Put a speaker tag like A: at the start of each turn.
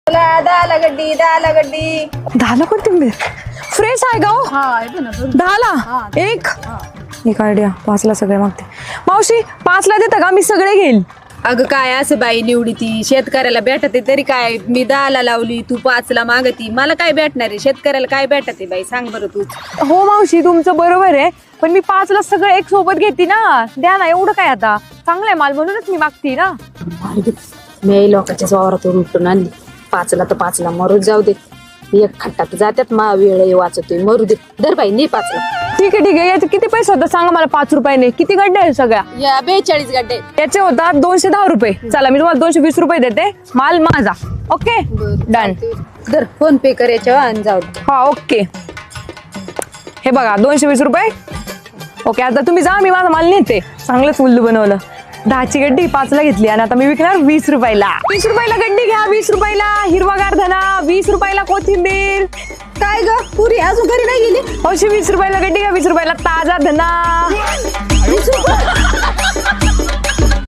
A: दहाला गड्डी
B: दहाला कोथिंबीर फ्रेश आहे का हो? दहाला एक आयडिया 5ला सगळे मागते. मावशी 5ला देता का? मी सगळे घेईल.
A: अगं काय असं बाई निवडी ती शेतकऱ्याला भेटते तरी काय मी 10ला लावली तू 5ला मागती मला काय भेटणार आहे शेतकऱ्याला काय भेटते बाई सांग बरं तू.
B: हो मावशी तुमचं बरोबर आहे पण मी 5ला सगळं एक सोबत घेते ना. द्या ना एवढं काय आता चांगलं आहे माल म्हणूनच मी मागते ना.
A: मी लोकांच्याच वावरातून उठून आणली 5ला तर 5ला मरू जाऊ दे एक खट्टात जात्यात मा वेळ वाचतोय मरू दे दर बाई नाही 5ला.
B: ठीक आहे याचे किती पैसे होतात सांगा मला. 5 रुपयाने किती गड्डे आहे सगळ्या?
A: या 42 गड्डे
B: याचे होतात 210 रुपये. चला मी तुम्हाला 220 रुपये देते. माल माझा. Okay done.
A: दर फोन पे करायच्या आणि जाऊ दे.
B: हा ओके हे बघा 220 रुपये. ओके आता तुम्ही जा मी माझा माल नेते. चांगलंच उल्लू बनवलं. 10ची गड्डी 5ला घेतली आणि आता मी विकणार 20 रुपयाला. 20 रुपयाला गड्डी घ्या. 20 रुपयाला हिरवागार धना. 20 रुपयाला कोथिंबीर.
A: काय ग पुरी अजून घरी नाही गेली?
B: 20 रुपयाला गड्डी घ्या. 20 रुपयाला ताजा धना.
A: 20 रुपये